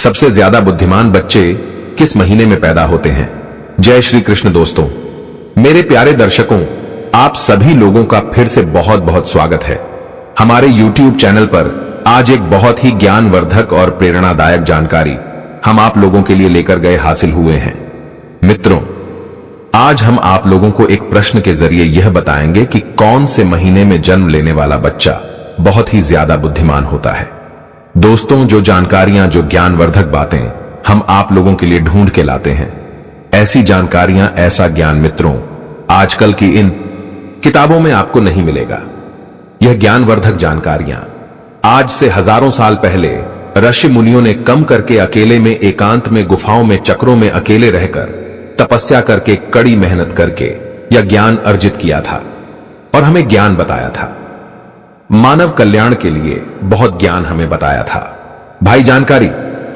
सबसे ज्यादा बुद्धिमान बच्चे किस महीने में पैदा होते हैं? जय श्री कृष्ण दोस्तों, मेरे प्यारे दर्शकों, आप सभी लोगों का फिर से बहुत बहुत स्वागत है। हमारे YouTube चैनल पर आज एक बहुत ही ज्ञानवर्धक और प्रेरणादायक जानकारी हम आप लोगों के लिए लेकर गए हासिल हुए हैं। मित्रों, आज हम आप लोगों को एक प्रश्न के जरिए यह बताएंगे कि कौन से महीने में जन्म लेने वाला बच्चा बहुत ही ज्यादा बुद्धिमान होता है। दोस्तों, जो जानकारियां, जो ज्ञानवर्धक बातें हम आप लोगों के लिए ढूंढ के लाते हैं, ऐसी जानकारियां, ऐसा ज्ञान मित्रों आजकल की इन किताबों में आपको नहीं मिलेगा। यह ज्ञानवर्धक जानकारियां आज से हजारों साल पहले ऋषि मुनियों ने कम करके अकेले में, एकांत में, गुफाओं में, चक्रों में अकेले रहकर, तपस्या करके, कड़ी मेहनत करके यह ज्ञान अर्जित किया था और हमें ज्ञान बताया था। मानव कल्याण के लिए बहुत ज्ञान हमें बताया था। भाई, जानकारी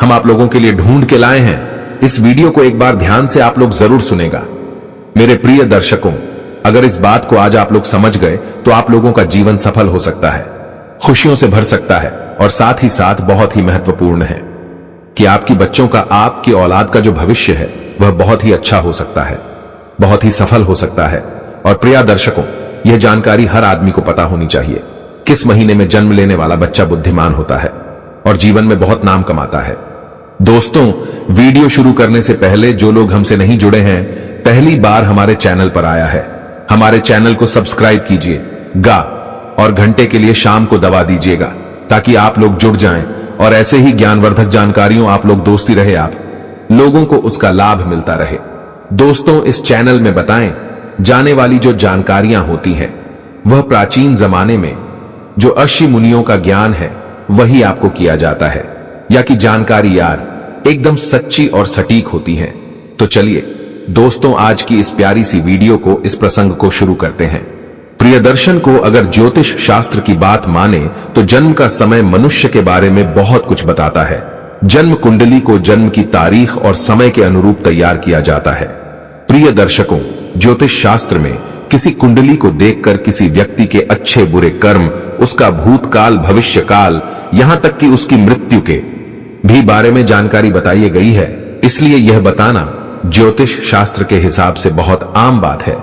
हम आप लोगों के लिए ढूंढ के लाए हैं। इस वीडियो को एक बार ध्यान से आप लोग जरूर सुनेगा। मेरे प्रिय दर्शकों, अगर इस बात को आज आप लोग समझ गए तो आप लोगों का जीवन सफल हो सकता है, खुशियों से भर सकता है और साथ ही साथ बहुत ही महत्वपूर्ण है कि आपकी बच्चों का, आपकी औलाद का जो भविष्य है वह बहुत ही अच्छा हो सकता है, बहुत ही सफल हो सकता है। और प्रिय दर्शकों, यह जानकारी हर आदमी को पता होनी चाहिए। किस महीने में जन्म लेने वाला बच्चा बुद्धिमान होता है और जीवन में बहुत नाम कमाता है। दोस्तों, वीडियो शुरू करने से पहले जो लोग हमसे नहीं जुड़े हैं, पहली बार हमारे चैनल पर आया है, हमारे चैनल को सब्सक्राइब कीजिएगा और घंटे के लिए शाम को दबा दीजिएगा ताकि आप लोग जुड़ जाएं और ऐसे ही ज्ञानवर्धक जानकारियों आप लोग दोस्ती रहे, आप लोगों को उसका लाभ मिलता रहे। दोस्तों, इस चैनल में बताएं जाने वाली जो जानकारियां होती हैं वह प्राचीन जमाने में जो ऋषि मुनियों का ज्ञान है वही आपको किया जाता है, या कि जानकारी यार एकदम सच्ची और सटीक होती है। तो चलिए दोस्तों, आज की इस प्यारी सी वीडियो को, इस प्रसंग को शुरू करते हैं। प्रियदर्शन को अगर ज्योतिष शास्त्र की बात माने तो जन्म का समय मनुष्य के बारे में बहुत कुछ बताता है। जन्म कुंडली को जन्म की तारीख और समय के अनुरूप तैयार किया जाता है। प्रिय दर्शकों, ज्योतिष शास्त्र में किसी कुंडली को देखकर किसी व्यक्ति के अच्छे बुरे कर्म, उसका भूतकाल, भविष्यकाल, यहां तक कि उसकी मृत्यु के भी बारे में जानकारी बताई गई है। इसलिए यह बताना ज्योतिष शास्त्र के हिसाब से बहुत आम बात है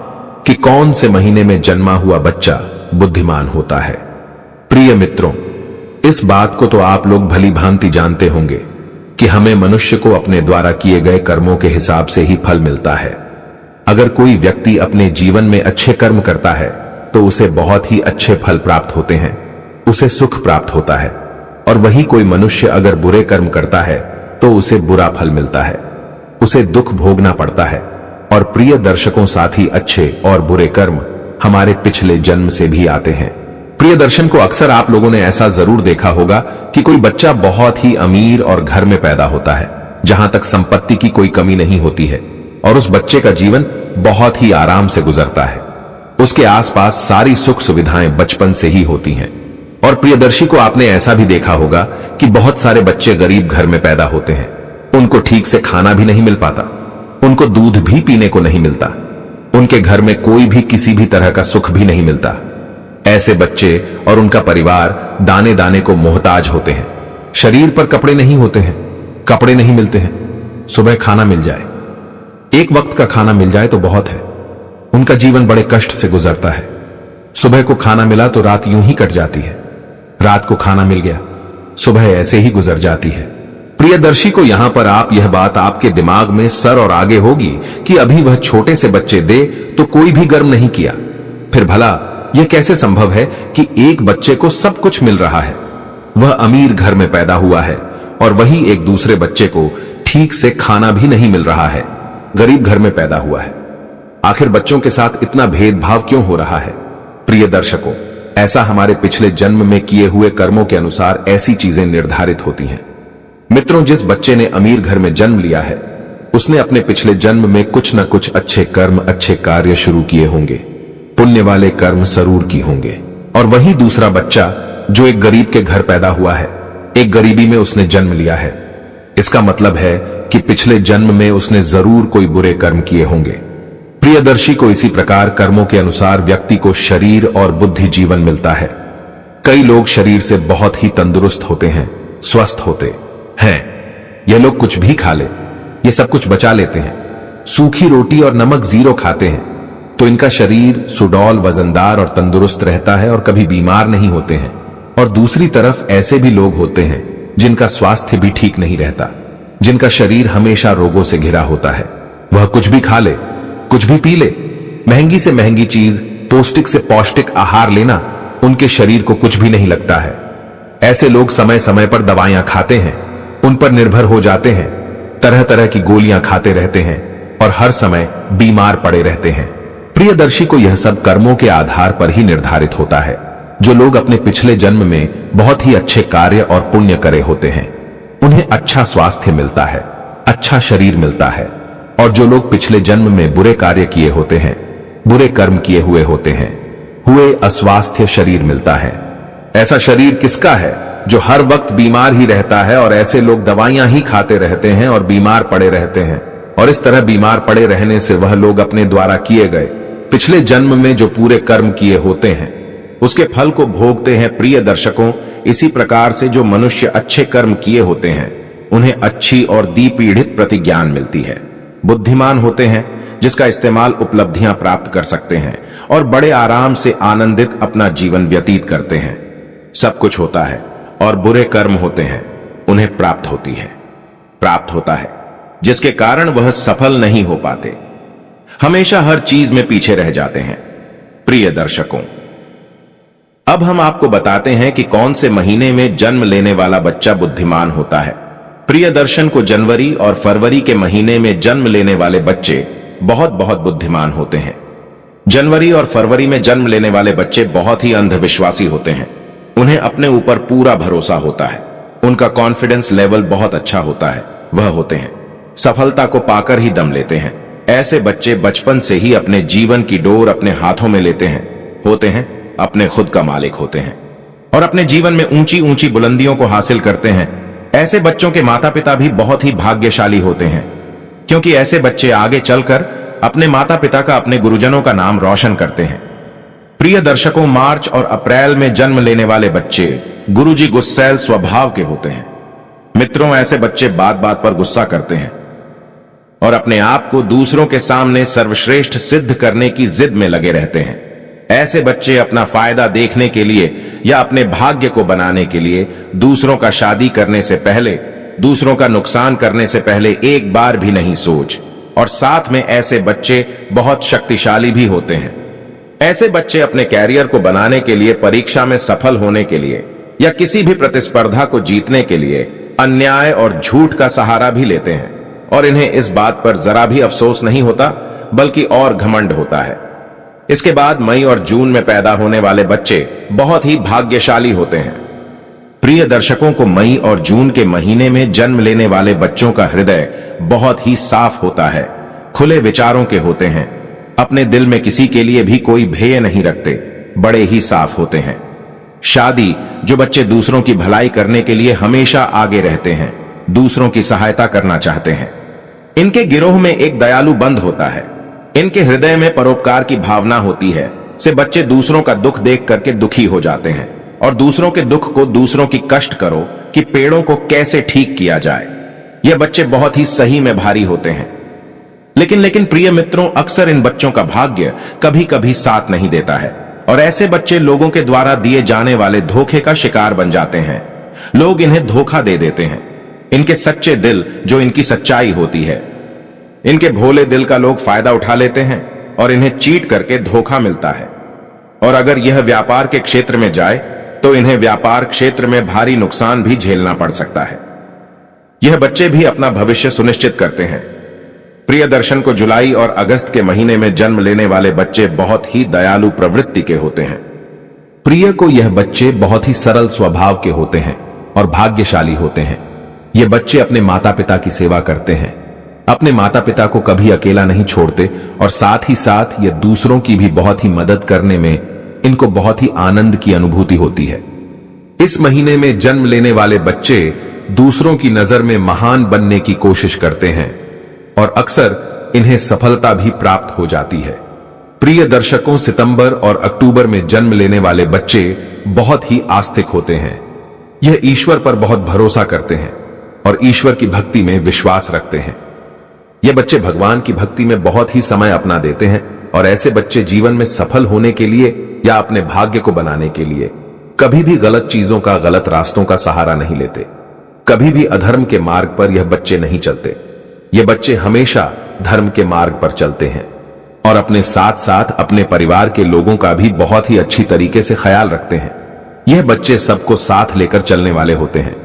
कि कौन से महीने में जन्मा हुआ बच्चा बुद्धिमान होता है। प्रिय मित्रों, इस बात को तो आप लोग भली भांति जानते होंगे कि हमें मनुष्य को अपने द्वारा किए गए कर्मों के हिसाब से ही फल मिलता है। अगर कोई व्यक्ति अपने जीवन में अच्छे कर्म करता है तो उसे बहुत ही अच्छे फल प्राप्त होते हैं, उसे सुख प्राप्त होता है। और वही कोई मनुष्य अगर बुरे कर्म करता है तो उसे बुरा फल मिलता है, उसे दुख भोगना पड़ता है। और प्रिय दर्शकों, साथ ही अच्छे और बुरे कर्म हमारे पिछले जन्म से भी आते हैं। प्रिय दर्शन को अक्सर आप लोगों ने ऐसा जरूर देखा होगा कि कोई बच्चा बहुत ही अमीर और घर में पैदा होता है जहां तक संपत्ति की कोई कमी नहीं होती है, और उस बच्चे का जीवन बहुत ही आराम से गुजरता है। उसके आसपास सारी सुख सुविधाएं बचपन से ही होती हैं। और प्रियदर्शी को आपने ऐसा भी देखा होगा कि बहुत सारे बच्चे गरीब घर में पैदा होते हैं, उनको ठीक से खाना भी नहीं मिल पाता, उनको दूध भी पीने को नहीं मिलता, उनके घर में कोई भी किसी भी तरह का सुख भी नहीं मिलता। ऐसे बच्चे और उनका परिवार दाने दाने को मोहताज होते हैं। शरीर पर कपड़े नहीं होते हैं, कपड़े नहीं मिलते हैं, सुबह खाना मिल जाए, एक वक्त का खाना मिल जाए तो बहुत है। उनका जीवन बड़े कष्ट से गुजरता है। सुबह को खाना मिला तो रात यूं ही कट जाती है, रात को खाना मिल गया, सुबह ऐसे ही गुजर जाती है। प्रियदर्शी को यहां पर आप यह बात आपके दिमाग में सर और आगे होगी कि अभी वह छोटे से बच्चे दे तो कोई भी गर्म नहीं किया, फिर भला यह कैसे संभव है कि एक बच्चे को सब कुछ मिल रहा है, वह अमीर घर में पैदा हुआ है, और वही एक दूसरे बच्चे को ठीक से खाना भी नहीं मिल रहा है, गरीब घर में पैदा हुआ है। आखिर बच्चों के साथ इतना भेदभाव क्यों हो रहा है? प्रिय दर्शकों, ऐसा हमारे पिछले जन्म में किए हुए कर्मों के अनुसार ऐसी चीजें निर्धारित होती हैं। मित्रों, जिस बच्चे ने अमीर घर में जन्म लिया है उसने अपने पिछले जन्म में कुछ न कुछ अच्छे कर्म, अच्छे कार्य शुरू किए होंगे, पुण्य वाले कर्म जरूर किए होंगे। और वही दूसरा बच्चा जो एक गरीब के घर पैदा हुआ है, एक गरीबी में उसने जन्म लिया है, इसका मतलब है कि पिछले जन्म में उसने जरूर कोई बुरे कर्म किए होंगे। प्रियदर्शी को इसी प्रकार कर्मों के अनुसार व्यक्ति को शरीर और बुद्धि जीवन मिलता है। कई लोग शरीर से बहुत ही तंदुरुस्त होते हैं, स्वस्थ होते हैं, यह लोग कुछ भी खा ले, ये सब कुछ बचा लेते हैं। सूखी रोटी और नमक 0 खाते हैं तो इनका शरीर सुडौल, वजनदार और तंदुरुस्त रहता है और कभी बीमार नहीं होते हैं। और दूसरी तरफ ऐसे भी लोग होते हैं जिनका स्वास्थ्य भी ठीक नहीं रहता, जिनका शरीर हमेशा रोगों से घिरा होता है। वह कुछ भी खा ले, कुछ भी पी ले, महंगी से महंगी चीज, पौष्टिक से पौष्टिक आहार लेना उनके शरीर को कुछ भी नहीं लगता है। ऐसे लोग समय समय पर दवाइयां खाते हैं, उन पर निर्भर हो जाते हैं, तरह तरह की गोलियां खाते रहते हैं और हर समय बीमार पड़े रहते हैं। प्रियदर्शी को यह सब कर्मों के आधार पर ही निर्धारित होता है। जो लोग अपने पिछले जन्म में बहुत ही अच्छे कार्य और पुण्य करे होते हैं, उन्हें अच्छा स्वास्थ्य मिलता है, अच्छा शरीर मिलता है। और जो लोग पिछले जन्म में बुरे कार्य किए होते हैं, बुरे कर्म किए हुए होते हैं, हुए अस्वास्थ्य शरीर मिलता है। ऐसा शरीर किसका है जो हर वक्त बीमार ही रहता है, और ऐसे लोग दवाइयां ही खाते रहते हैं और बीमार पड़े रहते हैं। और इस तरह बीमार पड़े रहने से वह लोग अपने द्वारा किए गए पिछले जन्म में जो पूरे कर्म किए होते हैं उसके फल को भोगते हैं। प्रिय दर्शकों, इसी प्रकार से जो मनुष्य अच्छे कर्म किए होते हैं उन्हें अच्छी और दीपीढ़ित प्रतिज्ञान मिलती है, बुद्धिमान होते हैं, जिसका इस्तेमाल उपलब्धियां प्राप्त कर सकते हैं और बड़े आराम से आनंदित अपना जीवन व्यतीत करते हैं। सब कुछ होता है और बुरे कर्म होते हैं, उन्हें प्राप्त होता है, जिसके कारण वह सफल नहीं हो पाते, हमेशा हर चीज में पीछे रह जाते हैं। प्रिय दर्शकों, अब हम आपको बताते हैं कि कौन से महीने में जन्म लेने वाला बच्चा बुद्धिमान होता है। प्रिय दर्शन को जनवरी और फरवरी के महीने में जन्म लेने वाले बच्चे बहुत बहुत बुद्धिमान होते हैं। जनवरी और फरवरी में जन्म लेने वाले बच्चे बहुत ही अंधविश्वासी होते हैं। उन्हें अपने ऊपर पूरा भरोसा होता है, उनका कॉन्फिडेंस लेवल बहुत अच्छा होता है। वह होते हैं सफलता को पाकर ही दम लेते हैं। ऐसे बच्चे बचपन से ही अपने जीवन की डोर अपने हाथों में लेते हैं, होते हैं अपने खुद का मालिक होते हैं और अपने जीवन में ऊंची ऊंची बुलंदियों को हासिल करते हैं। ऐसे बच्चों के माता पिता भी बहुत ही भाग्यशाली होते हैं, क्योंकि ऐसे बच्चे आगे चलकर अपने माता पिता का, अपने गुरुजनों का नाम रोशन करते हैं। प्रिय दर्शकों, मार्च और अप्रैल में जन्म लेने वाले बच्चे गुरुजी गुस्सैल स्वभाव के होते हैं। मित्रों, ऐसे बच्चे बात बात पर गुस्सा करते हैं और अपने आप को दूसरों के सामने सर्वश्रेष्ठ सिद्ध करने की जिद में लगे रहते हैं। ऐसे बच्चे अपना फायदा देखने के लिए या अपने भाग्य को बनाने के लिए दूसरों का शादी करने से पहले, दूसरों का नुकसान करने से पहले एक बार भी नहीं सोच, और साथ में ऐसे बच्चे बहुत शक्तिशाली भी होते हैं। ऐसे बच्चे अपने कैरियर को बनाने के लिए, परीक्षा में सफल होने के लिए या किसी भी प्रतिस्पर्धा को जीतने के लिए अन्याय और झूठ का सहारा भी लेते हैं, और इन्हें इस बात पर जरा भी अफसोस नहीं होता, बल्कि और घमंड होता है। इसके बाद मई और जून में पैदा होने वाले बच्चे बहुत ही भाग्यशाली होते हैं। प्रिय दर्शकों को, मई और जून के महीने में जन्म लेने वाले बच्चों का हृदय बहुत ही साफ होता है, खुले विचारों के होते हैं, अपने दिल में किसी के लिए भी कोई भय नहीं रखते, बड़े ही साफ होते हैं। शादी, जो बच्चे दूसरों की भलाई करने के लिए हमेशा आगे रहते हैं, दूसरों की सहायता करना चाहते हैं। इनके गिरोह में एक दयालु बंद होता है, इनके हृदय में परोपकार की भावना होती है। से बच्चे दूसरों का दुख देख करके दुखी हो जाते हैं और दूसरों के दुख को, दूसरों की कष्ट करो कि पेड़ों को कैसे ठीक किया जाए। ये बच्चे बहुत ही सही में भारी होते हैं। लेकिन प्रिय मित्रों, अक्सर इन बच्चों का भाग्य कभी कभी साथ नहीं देता है और ऐसे बच्चे लोगों के द्वारा दिए जाने वाले धोखे का शिकार बन जाते हैं। लोग इन्हें धोखा दे देते हैं। इनके सच्चे दिल, जो इनकी सच्चाई होती है, इनके भोले दिल का लोग फायदा उठा लेते हैं और इन्हें चीट करके धोखा मिलता है। और अगर यह व्यापार के क्षेत्र में जाए तो इन्हें व्यापार क्षेत्र में भारी नुकसान भी झेलना पड़ सकता है। यह बच्चे भी अपना भविष्य सुनिश्चित करते हैं। प्रिय दर्शन को, जुलाई और अगस्त के महीने में जन्म लेने वाले बच्चे बहुत ही दयालु प्रवृत्ति के होते हैं। प्रिय को, यह बच्चे बहुत ही सरल स्वभाव के होते हैं और भाग्यशाली होते हैं। ये बच्चे अपने माता पिता की सेवा करते हैं, अपने माता पिता को कभी अकेला नहीं छोड़ते और साथ ही साथ ये दूसरों की भी बहुत ही मदद करने में इनको बहुत ही आनंद की अनुभूति होती है। इस महीने में जन्म लेने वाले बच्चे दूसरों की नजर में महान बनने की कोशिश करते हैं और अक्सर इन्हें सफलता भी प्राप्त हो जाती है। प्रिय दर्शकों, सितंबर और अक्टूबर में जन्म लेने वाले बच्चे बहुत ही आस्तिक होते हैं। यह ईश्वर पर बहुत भरोसा करते हैं। और ईश्वर की भक्ति में विश्वास रखते हैं। ये बच्चे भगवान की भक्ति में बहुत ही समय अपना देते हैं और ऐसे बच्चे जीवन में सफल होने के लिए या अपने भाग्य को बनाने के लिए कभी भी गलत चीजों का, गलत रास्तों का सहारा नहीं लेते। कभी भी अधर्म के मार्ग पर यह बच्चे नहीं चलते। ये बच्चे हमेशा धर्म के मार्ग पर चलते हैं और अपने साथ साथ अपने परिवार के लोगों का भी बहुत ही अच्छी तरीके से ख्याल रखते हैं। यह बच्चे सबको साथ लेकर चलने वाले होते हैं।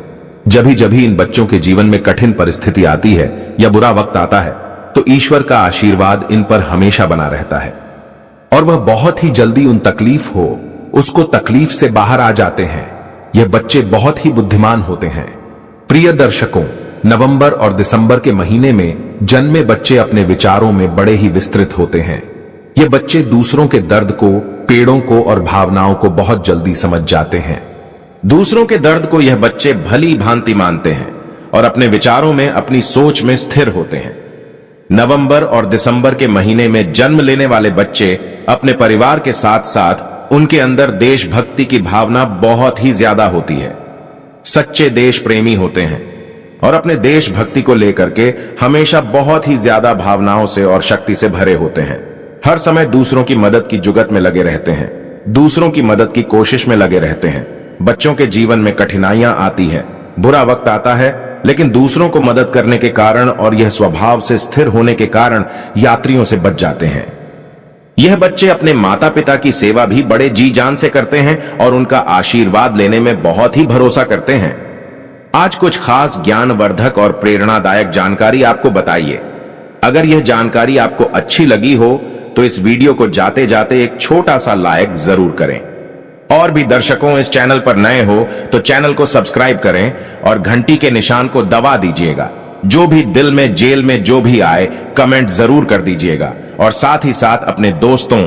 जब इन बच्चों के जीवन में कठिन परिस्थिति आती है या बुरा वक्त आता है तो ईश्वर का आशीर्वाद इन पर हमेशा बना रहता है और वह बहुत ही जल्दी उन तकलीफ हो उसको तकलीफ से बाहर आ जाते हैं। यह बच्चे बहुत ही बुद्धिमान होते हैं। प्रिय दर्शकों, नवंबर और दिसंबर के महीने में जन्मे बच्चे अपने विचारों में बड़े ही विस्तृत होते हैं। ये बच्चे दूसरों के दर्द को, पेड़ों को और भावनाओं को बहुत जल्दी समझ जाते हैं। दूसरों के दर्द को यह बच्चे भली भांति मानते हैं और अपने विचारों में, अपनी सोच में स्थिर होते हैं। नवंबर और दिसंबर के महीने में जन्म लेने वाले बच्चे अपने परिवार के साथ साथ उनके अंदर देशभक्ति की भावना बहुत ही ज्यादा होती है। सच्चे देश प्रेमी होते हैं और अपने देशभक्ति को लेकर के हमेशा बहुत ही ज्यादा भावनाओं से और शक्ति से भरे होते हैं। हर समय दूसरों की मदद की जुगत में लगे रहते हैं, दूसरों की मदद की कोशिश में लगे रहते हैं। बच्चों के जीवन में कठिनाइयां आती हैं, बुरा वक्त आता है, लेकिन दूसरों को मदद करने के कारण और यह स्वभाव से स्थिर होने के कारण यात्रियों से बच जाते हैं। यह बच्चे अपने माता पिता की सेवा भी बड़े जी जान से करते हैं और उनका आशीर्वाद लेने में बहुत ही भरोसा करते हैं। आज कुछ खास ज्ञानवर्धक और प्रेरणादायक जानकारी आपको बताइए। अगर यह जानकारी आपको अच्छी लगी हो तो इस वीडियो को जाते जाते एक छोटा सा लाइक जरूर करें। और भी दर्शकों इस चैनल पर नए हो तो चैनल को सब्सक्राइब करें और घंटी के निशान को दबा दीजिएगा। जो भी दिल में, जेल में जो भी आए कमेंट जरूर कर दीजिएगा और साथ ही साथ अपने दोस्तों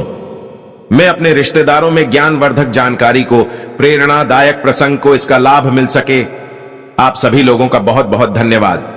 में, अपने रिश्तेदारों में ज्ञानवर्धक जानकारी को, प्रेरणादायक प्रसंग को इसका लाभ मिल सके। आप सभी लोगों का बहुत बहुत धन्यवाद।